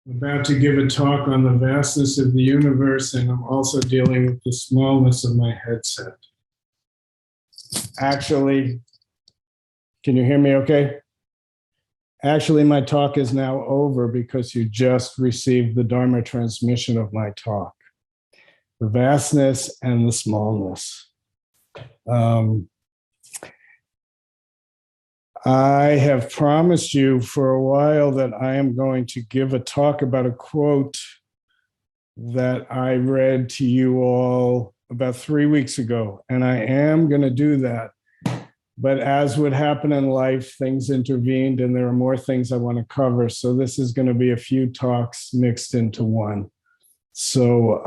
I'm about to give a talk on the vastness of the universe, and I'm also dealing with the smallness of my headset. Actually, can you hear me okay? Actually, my talk is now over because you just received the Dharma transmission of my talk. The vastness and the smallness. I have promised you for a while that I am going to give a talk about a quote that I read to you all about 3 weeks ago, and I am going to do that. But as would happen in life, things intervened, and there are more things I want to cover. So this is going to be a few talks mixed into one. So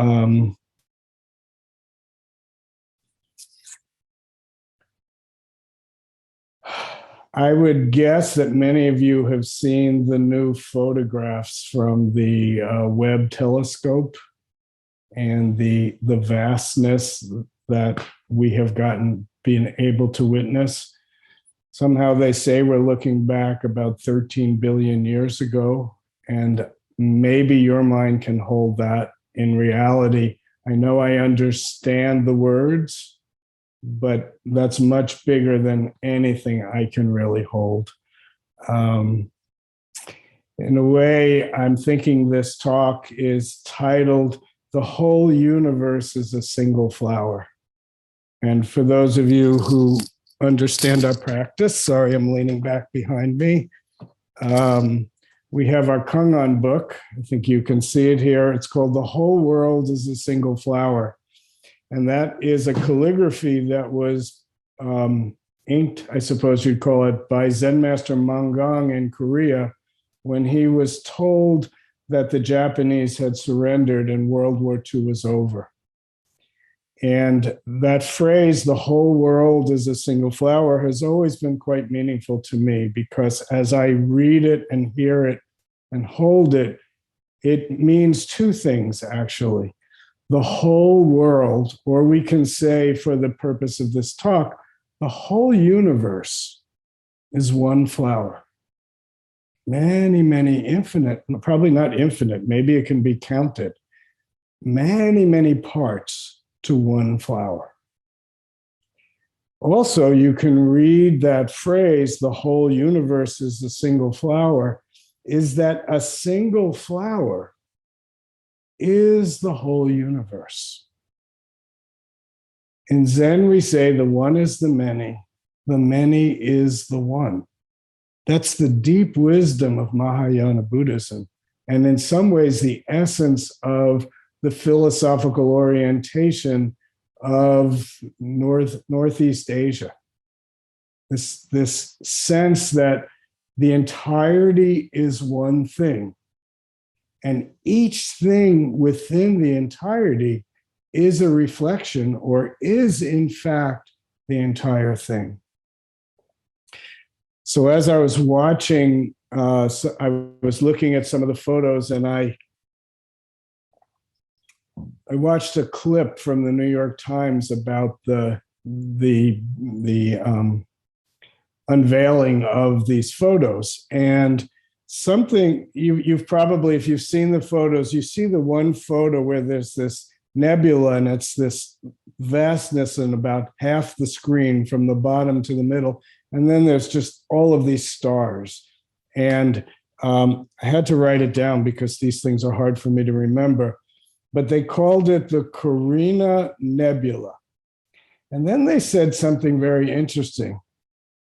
I would guess that many of you have seen the new photographs from the Webb telescope and the vastness that we have been able to witness. Somehow they say we're looking back about 13 billion years ago, and maybe your mind can hold that. In reality, I know I understand the words, but that's much bigger than anything I can really hold. In a way, I'm thinking this talk is titled, "The Whole Universe is a Single Flower." And for those of you who understand our practice, sorry, I'm leaning back behind me. We have our Kangan book. I think you can see it here. It's called "The Whole World is a Single Flower." And that is a calligraphy that was inked, I suppose you'd call it, by Zen Master Bon Soeng in Korea when he was told that the Japanese had surrendered and World War II was over. And that phrase, "the whole world is a single flower," has always been quite meaningful to me, because as I read it and hear it and hold it, it means two things, actually. The whole world, or we can say for the purpose of this talk, the whole universe is one flower. Many, many infinite, probably not infinite, maybe it can be counted, many, many parts to one flower. Also, you can read that phrase, "the whole universe is a single flower," is that a single flower is the whole universe. In Zen, we say the one is the many is the one. That's the deep wisdom of Mahayana Buddhism, and in some ways the essence of the philosophical orientation of Northeast Asia. This sense that the entirety is one thing, and each thing within the entirety is a reflection, or is in fact the entire thing. So as I was watching, I was looking at some of the photos, and I watched a clip from the New York Times about the unveiling of these photos. And something you've probably, if you've seen the photos, you see the one photo where there's this nebula, and it's this vastness in about half the screen from the bottom to the middle. And then there's just all of these stars. And I had to write it down because these things are hard for me to remember. But they called it the Carina Nebula. And then they said something very interesting.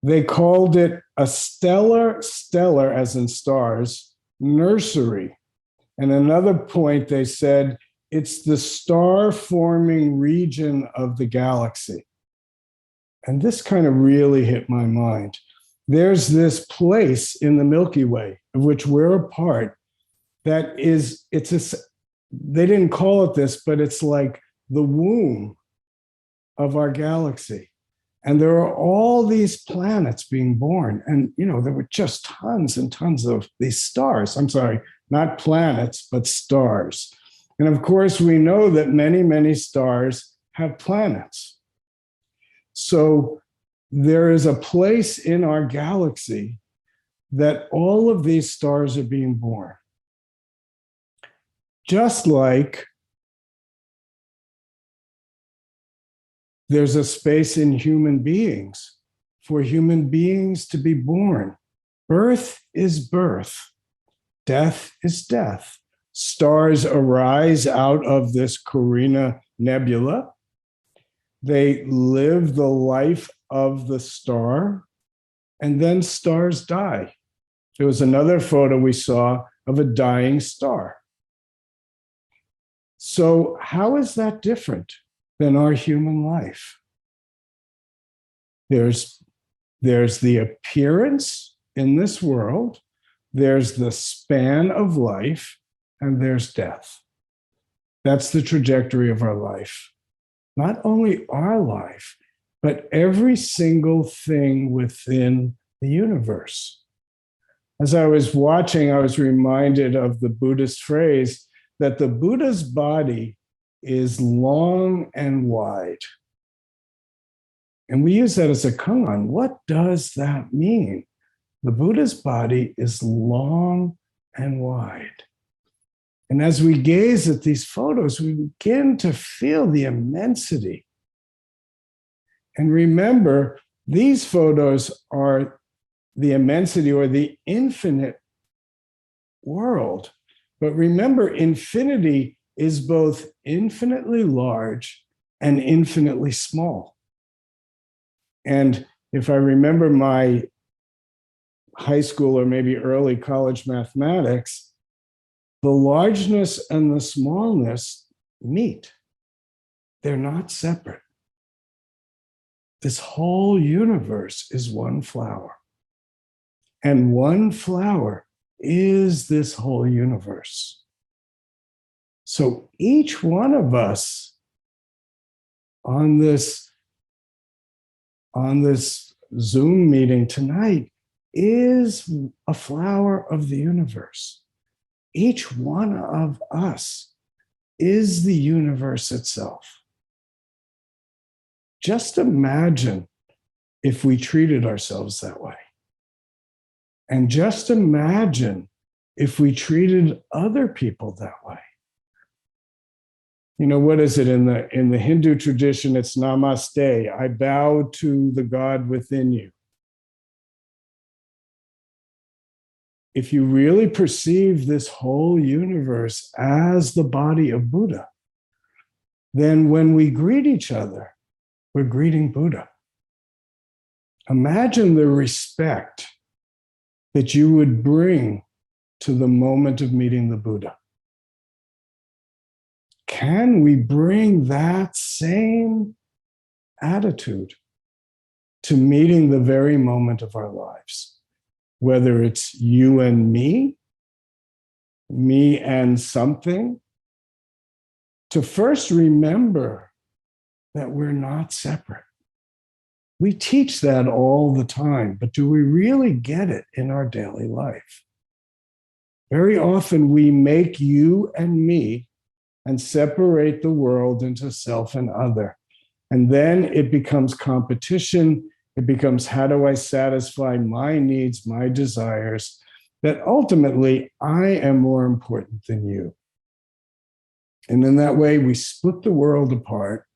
They called it a stellar as in stars, nursery. And another point, they said, it's the star-forming region of the galaxy. And this kind of really hit my mind. There's this place in the Milky Way, of which we're a part, that is, they didn't call it this, but it's like the womb of our galaxy. And there are all these planets being born. And, there were just tons and tons of these stars. I'm sorry, not planets, but stars. And of course, we know that many, many stars have planets. So there is a place in our galaxy that all of these stars are being born. Just like there's a space in human beings for human beings to be born. Birth is birth. Death is death. Stars arise out of this Carina Nebula. They live the life of the star, and then stars die. There was another photo we saw of a dying star. So how is that different than our human life? There's the appearance in this world, there's the span of life, and there's death. That's the trajectory of our life. Not only our life, but every single thing within the universe. As I was watching, I was reminded of the Buddhist phrase that the Buddha's body is long and wide. And we use that as a koan. What does that mean? The Buddha's body is long and wide. And as we gaze at these photos, we begin to feel the immensity. And remember, these photos are the immensity or the infinite world. But remember, infinity is both infinitely large and infinitely small. And if I remember my high school or maybe early college mathematics, the largeness and the smallness meet. They're not separate. This whole universe is one flower. And one flower is this whole universe. So each one of us on this Zoom meeting tonight is a flower of the universe. Each one of us is the universe itself. Just imagine if we treated ourselves that way. And just imagine if we treated other people that way. You know, what is it in the Hindu tradition? It's namaste. I bow to the God within you. If you really perceive this whole universe as the body of Buddha, then when we greet each other, we're greeting Buddha. Imagine the respect that you would bring to the moment of meeting the Buddha. Can we bring that same attitude to meeting the very moment of our lives? Whether it's you and me and something, to first remember that we're not separate. We teach that all the time, but do we really get it in our daily life? Very often we make you and me and separate the world into self and other. And then it becomes competition. It becomes, how do I satisfy my needs, my desires, that ultimately I am more important than you. And in that way, we split the world apart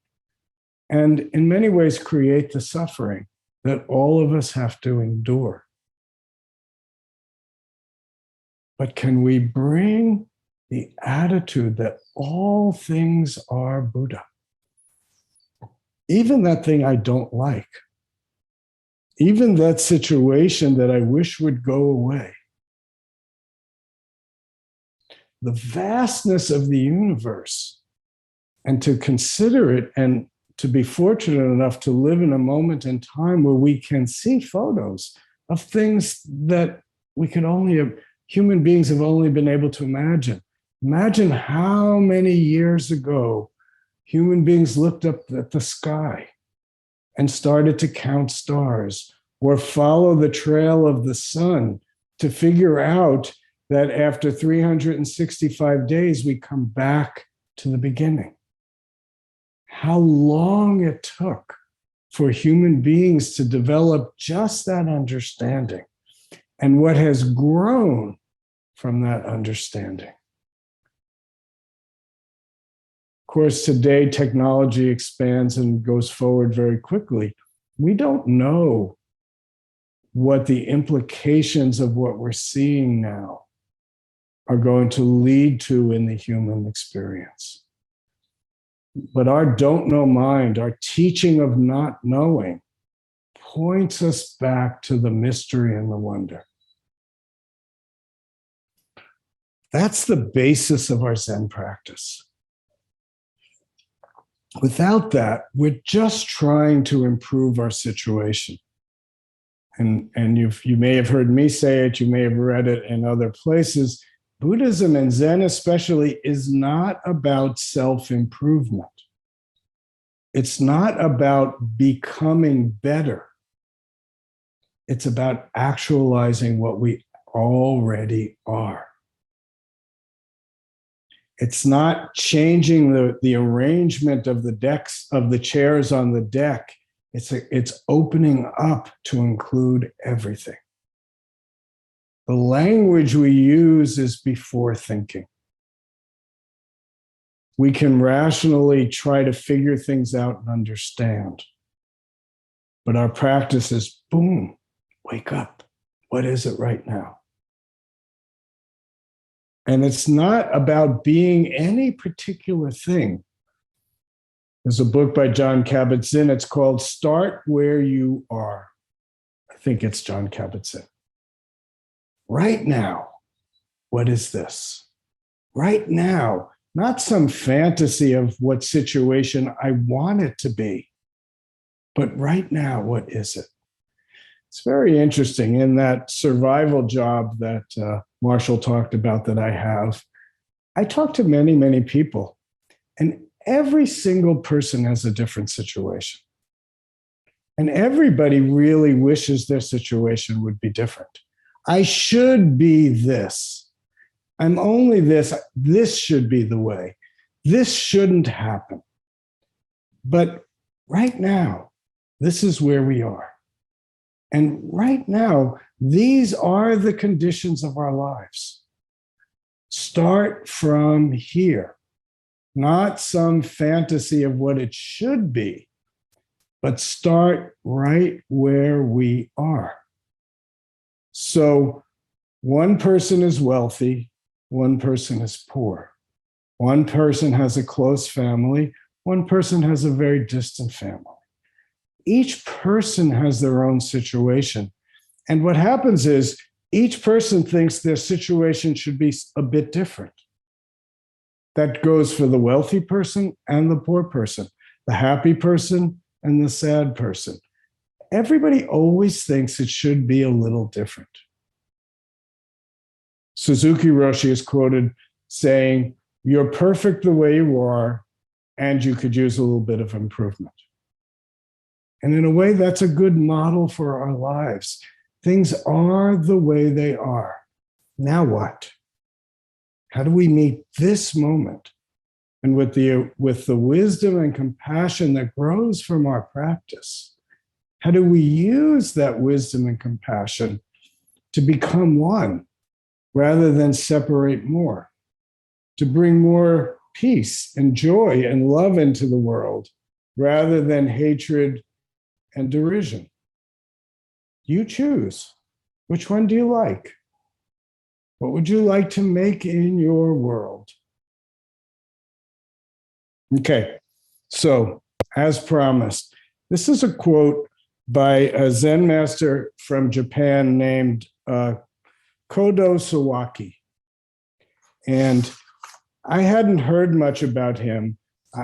and in many ways create the suffering that all of us have to endure. But can we bring the attitude that all things are Buddha? Even that thing I don't like, even that situation that I wish would go away. The vastness of the universe, and to consider it and to be fortunate enough to live in a moment in time where we can see photos of things that we can only have, human beings have only been able to imagine. Imagine how many years ago human beings looked up at the sky and started to count stars or follow the trail of the sun to figure out that after 365 days, we come back to the beginning. How long it took for human beings to develop just that understanding and what has grown from that understanding. course, today technology expands and goes forward very quickly. We don't know what the implications of what we're seeing now are going to lead to in the human experience. But our don't know mind, our teaching of not knowing, points us back to the mystery and the wonder. That's the basis of our Zen practice. Without that, we're just trying to improve our situation. And you may have heard me say it, you may have read it in other places. Buddhism and Zen especially is not about self-improvement. It's not about becoming better. It's about actualizing what we already are. It's not changing the arrangement of the decks, of the chairs on the deck. It's opening up to include everything. The language we use is before thinking. We can rationally try to figure things out and understand. But our practice is, boom, wake up. What is it right now? And it's not about being any particular thing. There's a book by Jon Kabat-Zinn. It's called Start Where You Are. I think it's Jon Kabat-Zinn. Right now, what is this? Right now, not some fantasy of what situation I want it to be, but right now, what is it? It's very interesting. In that survival job that Marshall talked about that I have, I talk to many, many people, and every single person has a different situation. And everybody really wishes their situation would be different. I should be this. I'm only this. This should be the way. This shouldn't happen. But right now, this is where we are. And right now, these are the conditions of our lives. Start from here, not some fantasy of what it should be, but start right where we are. So one person is wealthy, one person is poor. One person has a close family, one person has a very distant family. Each person has their own situation. And what happens is each person thinks their situation should be a bit different. That goes for the wealthy person and the poor person, the happy person and the sad person. Everybody always thinks it should be a little different. Suzuki Roshi is quoted saying, "You're perfect the way you are, and you could use a little bit of improvement." And in a way, that's a good model for our lives. Things are the way they are. Now what? How do we meet this moment? And with the wisdom and compassion that grows from our practice, how do we use that wisdom and compassion to become one rather than separate more? To bring more peace and joy and love into the world rather than hatred and derision. You choose. Which one do you like? What would you like to make in your world? Okay, so as promised, this is a quote by a Zen master from Japan named Kodo Sawaki. And I hadn't heard much about him.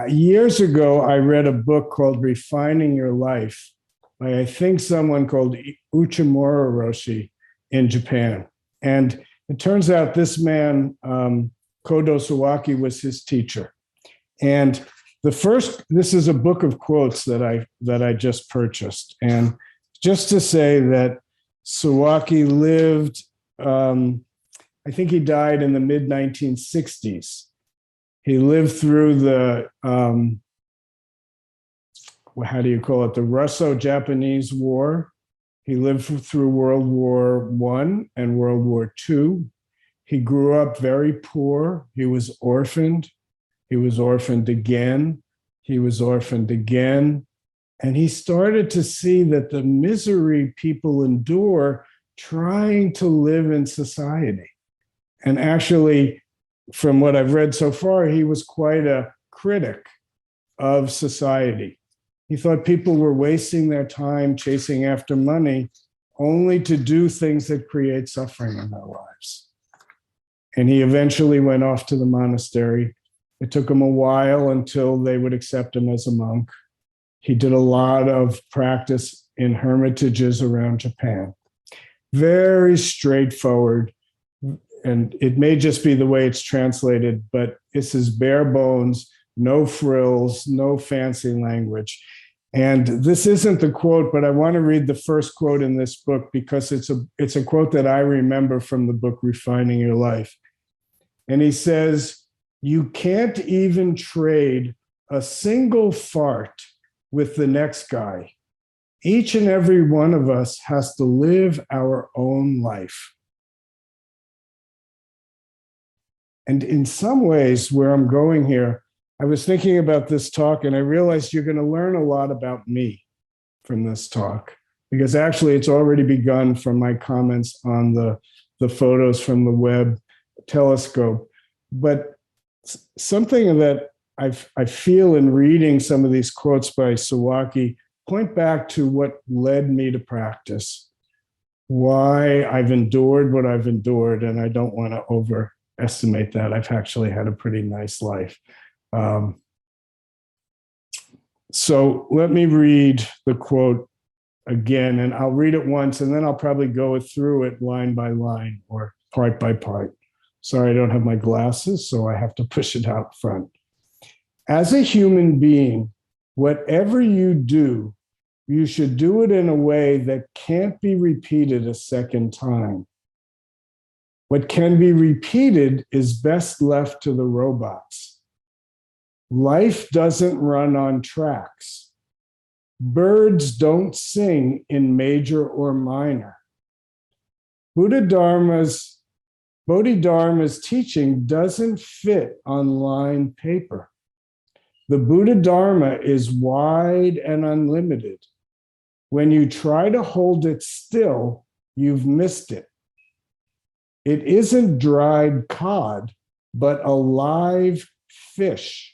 Years ago, I read a book called Refining Your Life by, I think, someone called Uchimura Roshi in Japan. And it turns out this man, Kodo Sawaki, was his teacher. And this is a book of quotes that I just purchased. And just to say that Sawaki lived, I think he died in the mid-1960s. He lived through the, how do you call it, the Russo-Japanese War. He lived through World War I and World War II. He grew up very poor. He was orphaned. He was orphaned again. He was orphaned again. And he started to see that the misery people endure trying to live in society. And actually, from what I've read so far, he was quite a critic of society. He thought people were wasting their time chasing after money only to do things that create suffering in their lives. And he eventually went off to the monastery. It took him a while until they would accept him as a monk. He did a lot of practice in hermitages around Japan. Very straightforward. And it may just be the way it's translated, but this is bare bones, no frills, no fancy language. And this isn't the quote, but I want to read the first quote in this book because it's a quote that I remember from the book Refining Your Life. And he says, "You can't even trade a single fart with the next guy. Each and every one of us has to live our own life." And in some ways, where I'm going here, I was thinking about this talk and I realized you're going to learn a lot about me from this talk, because actually it's already begun from my comments on the photos from the Webb telescope. But something that I feel in reading some of these quotes by Sawaki point back to what led me to practice, why I've endured what I've endured, and I don't want to overestimate that. I've actually had a pretty nice life. So let me read the quote again, and I'll read it once, and then I'll probably go through it line by line or part by part. Sorry, I don't have my glasses, so I have to push it out front. "As a human being, whatever you do, you should do it in a way that can't be repeated a second time. What can be repeated is best left to the robots. Life doesn't run on tracks. Birds don't sing in major or minor. Bodhidharma's teaching doesn't fit on lined paper. The Buddha Dharma is wide and unlimited. When you try to hold it still, you've missed it. It isn't dried cod, but a live fish.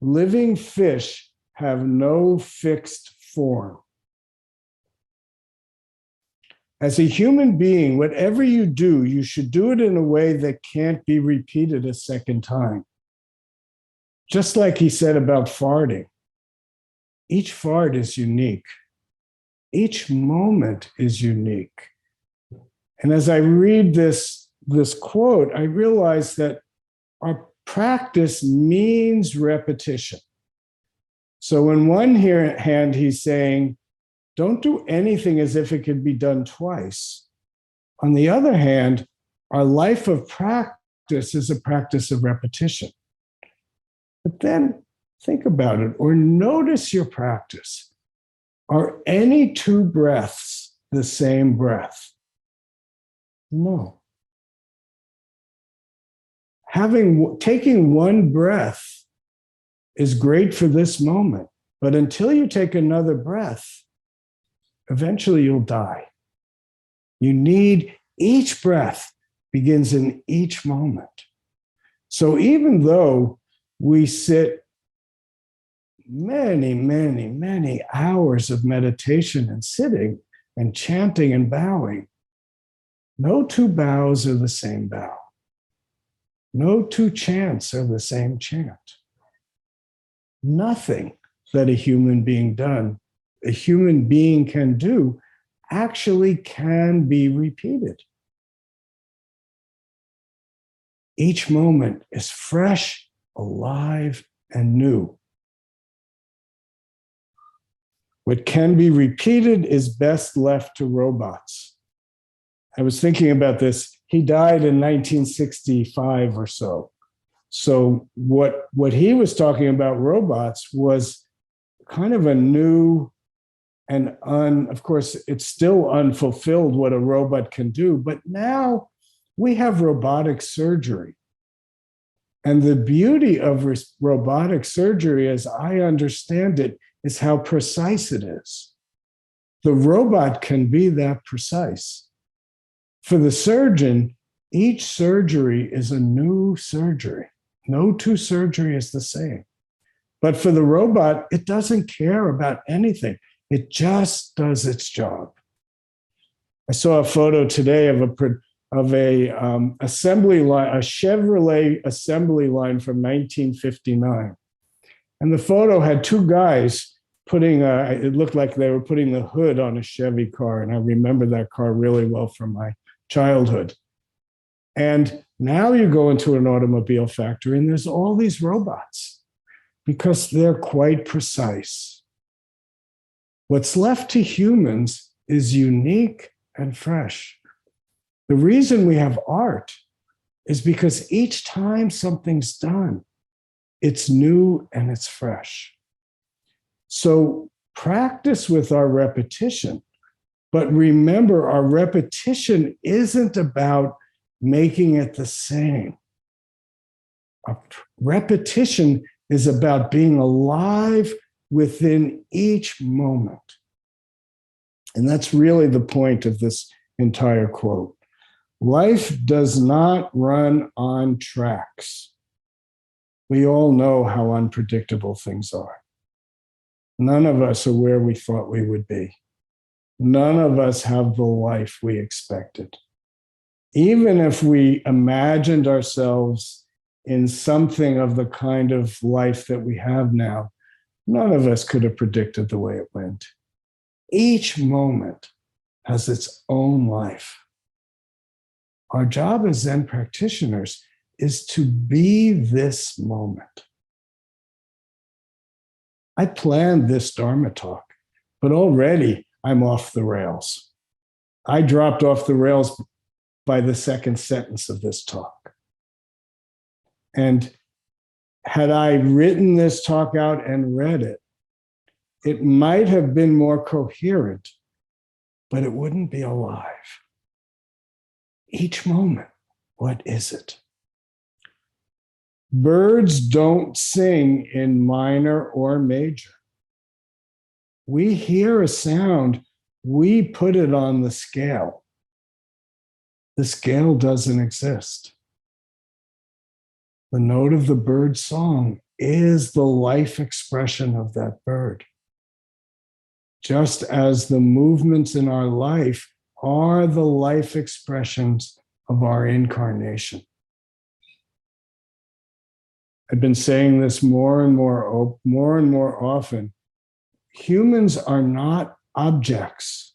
Living fish have no fixed form. As a human being, whatever you do, you should do it in a way that can't be repeated a second time." Just like he said about farting, each fart is unique. Each moment is unique. And as I read this quote, I realize that our practice means repetition. So on one hand, he's saying, don't do anything as if it could be done twice. On the other hand, our life of practice is a practice of repetition. But then think about it, or notice your practice. Are any two breaths the same breath? No. Taking one breath is great for this moment, but until you take another breath, eventually you'll die. You need, each breath begins in each moment. So even though we sit many, many, many hours of meditation and sitting and chanting and bowing, no two bows are the same bow. No two chants are the same chant. Nothing that a human being can do actually can be repeated. Each moment is fresh, alive, and new. What can be repeated is best left to robots. I was thinking about this. He died in 1965 or so. So what he was talking about robots was kind of a new and of course, it's still unfulfilled what a robot can do, but now we have robotic surgery. And the beauty of robotic surgery, as I understand it, is how precise it is. The robot can be that precise. For the surgeon, each surgery is a new surgery. No two surgery is the same. But for the robot, it doesn't care about anything. It just does its job. I saw a photo today of a assembly line, a Chevrolet assembly line from 1959. And the photo had two guys it looked like they were putting the hood on a Chevy car. And I remember that car really well from my childhood. And now you go into an automobile factory and there's all these robots because they're quite precise. What's left to humans is unique and fresh. The reason we have art is because each time something's done, it's new and it's fresh. So practice with our repetition, but remember, our repetition isn't about making it the same. A repetition is about being alive within each moment. And that's really the point of this entire quote. Life does not run on tracks. We all know how unpredictable things are. None of us are where we thought we would be. None of us have the life we expected. Even if we imagined ourselves in something of the kind of life that we have now, none of us could have predicted the way it went. Each moment has its own life. Our job as Zen practitioners is to be this moment. I planned this Dharma talk, but already I'm off the rails. I dropped off the rails by the second sentence of this talk. And had I written this talk out and read it, it might have been more coherent, but it wouldn't be alive. Each moment, what is it? Birds don't sing in minor or major. We hear a sound, we put it on the scale. The scale doesn't exist. The note of the bird's song is the life expression of that bird. Just as the movements in our life are the life expressions of our incarnation. I've been saying this more and more often. Humans are not objects.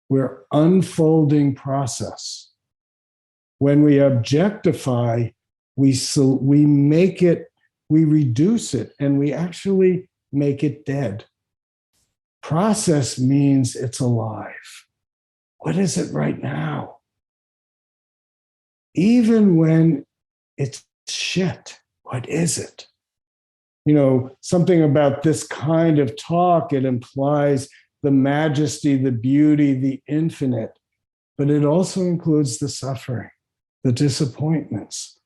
We're unfolding process. When we objectify, we make it, we reduce it, and we actually make it dead. Process means it's alive. What is it right now? Even when it's shit, what is it? You know, something about this kind of talk, it implies the majesty, the beauty, the infinite, but it also includes the suffering, the disappointments,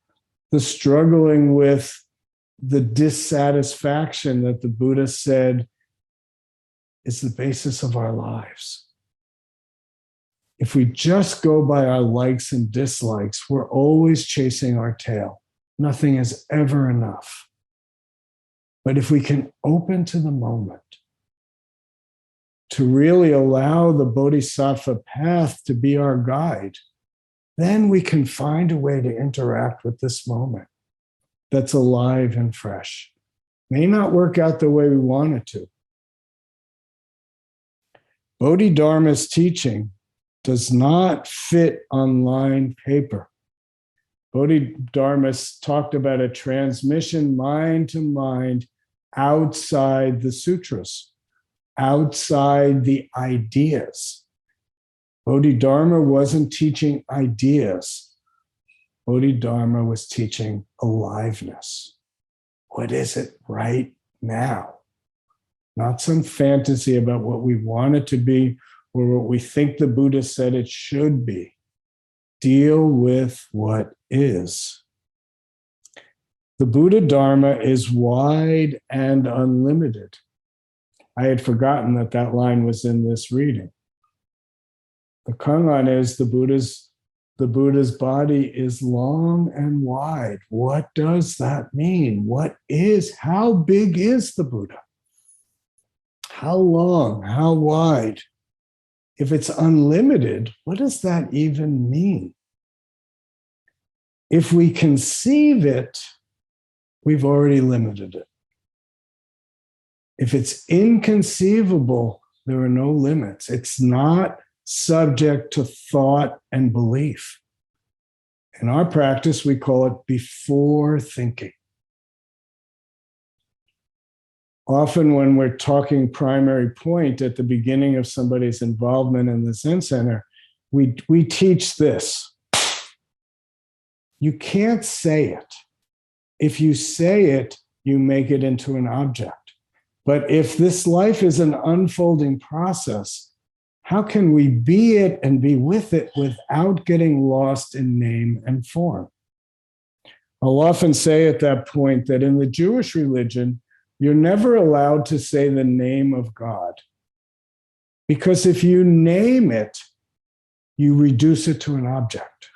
the struggling with the dissatisfaction that the Buddha said is the basis of our lives. If we just go by our likes and dislikes, we're always chasing our tail. Nothing is ever enough. But if we can open to the moment, to really allow the Bodhisattva path to be our guide, then we can find a way to interact with this moment that's alive and fresh. May not work out the way we want it to. Bodhidharma's teaching does not fit on lined paper. Bodhidharma talked about a transmission mind to mind outside the sutras, outside the ideas. Bodhidharma wasn't teaching ideas. Bodhidharma was teaching aliveness. What is it right now? Not some fantasy about what we want it to be or what we think the Buddha said it should be. Deal with what is. The Buddha Dharma is wide and unlimited. I had forgotten that that line was in this reading. The Kangan is the Buddha's body is long and wide. What does that mean? How big is the Buddha? How long? How wide? If it's unlimited, what does that even mean? If we conceive it, we've already limited it. If it's inconceivable, there are no limits. It's not subject to thought and belief. In our practice, we call it before thinking. Often when we're talking primary point at the beginning of somebody's involvement in the Zen Center, we teach this. You can't say it. If you say it, you make it into an object. But if this life is an unfolding process, how can we be it and be with it without getting lost in name and form? I'll often say at that point that in the Jewish religion, you're never allowed to say the name of God. Because if you name it, you reduce it to an object.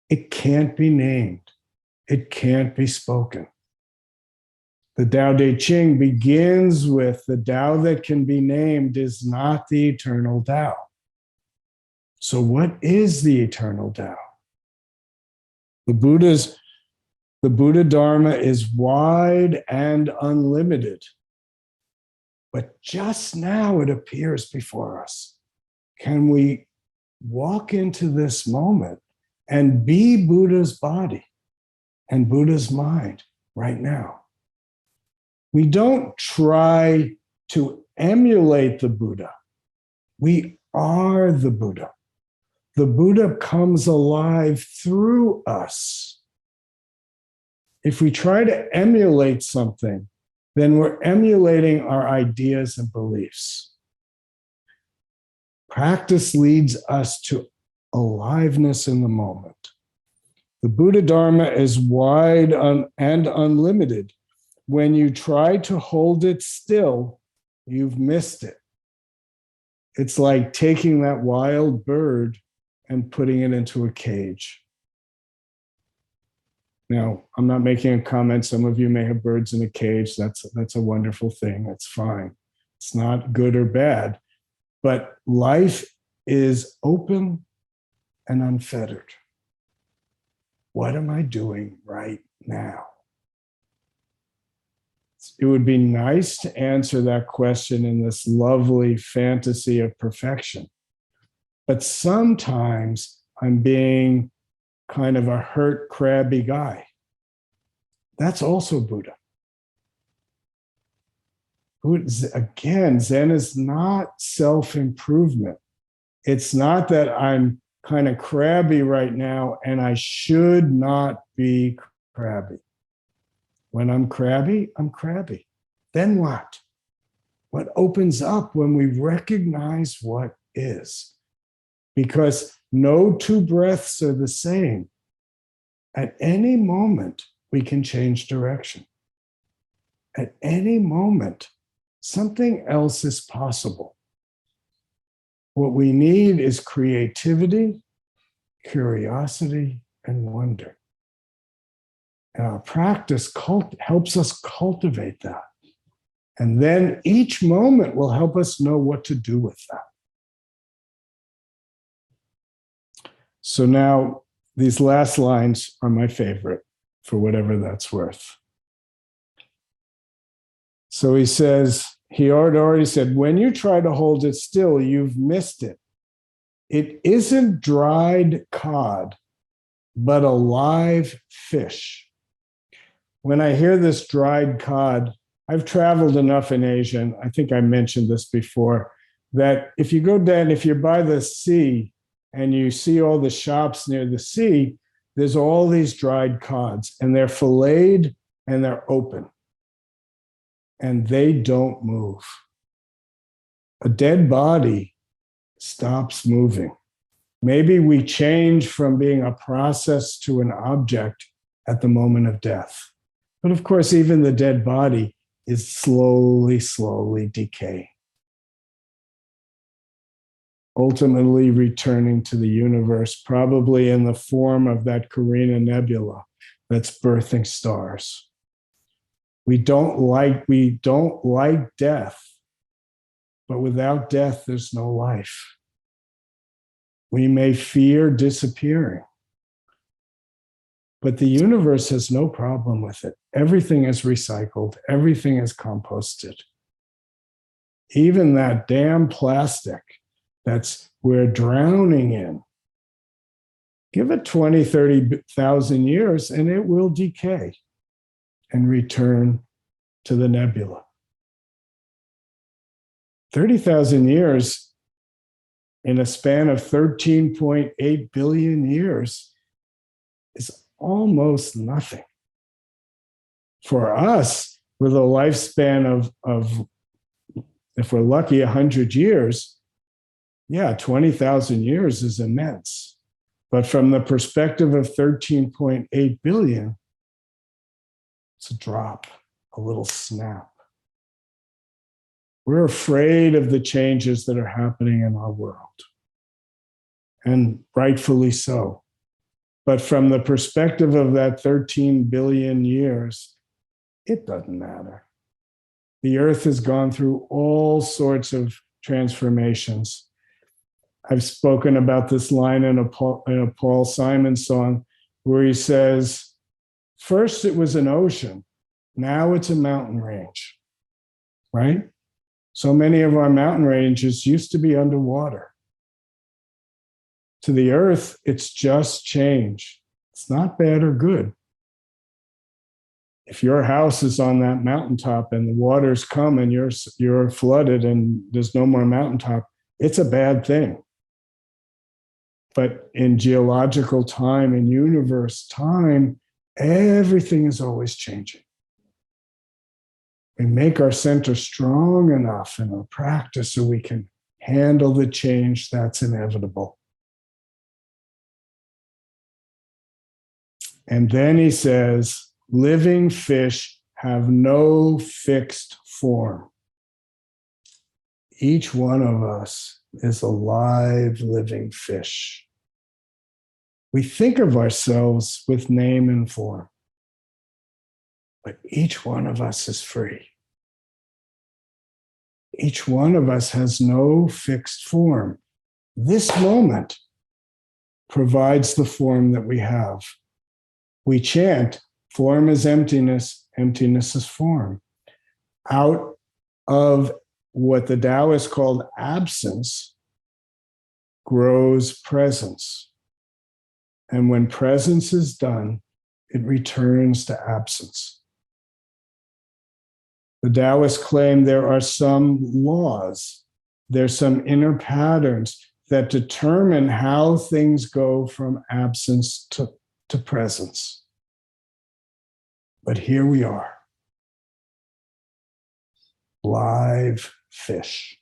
It can't be named. It can't be spoken. The Tao Te Ching begins with the Tao that can be named is not the eternal Tao. So what is the eternal Tao? The Buddha Dharma is wide and unlimited. But just now it appears before us. Can we walk into this moment and be Buddha's body and Buddha's mind right now? We don't try to emulate the Buddha. We are the Buddha. The Buddha comes alive through us. If we try to emulate something, then we're emulating our ideas and beliefs. Practice leads us to aliveness in the moment. The Buddha Dharma is wide and unlimited. When you try to hold it still, you've missed it. It's like taking that wild bird and putting it into a cage. Now, I'm not making a comment. Some of you may have birds in a cage. That's a wonderful thing. That's fine. It's not good or bad. But life is open and unfettered. What am I doing right now? It would be nice to answer that question in this lovely fantasy of perfection. But sometimes I'm being kind of a hurt, crabby guy. That's also Buddha. Again, Zen is not self-improvement. It's not that I'm kind of crabby right now and I should not be crabby. When I'm crabby, I'm crabby. Then what? What opens up when we recognize what is? Because no two breaths are the same. At any moment, we can change direction. At any moment, something else is possible. What we need is creativity, curiosity, and wonder. And our practice helps us cultivate that. And then each moment will help us know what to do with that. So now these last lines are my favorite, for whatever that's worth. So he says, he had already said, when you try to hold it still, you've missed it. It isn't dried cod, but a live fish. When I hear this dried cod, I've traveled enough in Asia, and I think I mentioned this before, that if you go down, if you're by the sea and you see all the shops near the sea, there's all these dried cods, and they're filleted and they're open. And they don't move. A dead body stops moving. Maybe we change from being a process to an object at the moment of death. But of course, even the dead body is slowly, slowly decaying, ultimately returning to the universe, probably in the form of that Carina Nebula that's birthing stars. We don't like death, but without death, there's no life. We may fear disappearing, but the universe has no problem with it. Everything is recycled, everything is composted. Even that damn plastic that's we're drowning in. Give it 20, 30,000 years and it will decay and return to the nebula. 30,000 years in a span of 13.8 billion years is almost nothing. For us, with a lifespan of if we're lucky, 100 years, yeah, 20,000 years is immense. But from the perspective of 13.8 billion, it's a drop, a little snap. We're afraid of the changes that are happening in our world, and rightfully so. But from the perspective of that 13 billion years, it doesn't matter. The earth has gone through all sorts of transformations. I've spoken about this line in a Paul Simon song where he says, first it was an ocean, now it's a mountain range, right? So many of our mountain ranges used to be underwater. To the earth, it's just change. It's not bad or good. If your house is on that mountaintop and the waters come and you're flooded and there's no more mountaintop, it's a bad thing. But in geological time, in universe time, everything is always changing. We make our center strong enough in our practice so we can handle the change that's inevitable. And then he says, living fish have no fixed form. Each one of us is a live, living fish. We think of ourselves with name and form, but each one of us is free. Each one of us has no fixed form. This moment provides the form that we have. We chant, form is emptiness, emptiness is form. Out of what the Taoists called absence grows presence. And when presence is done, it returns to absence. The Taoists claim there are some laws, there's some inner patterns that determine how things go from absence to presence. But here we are, live fish.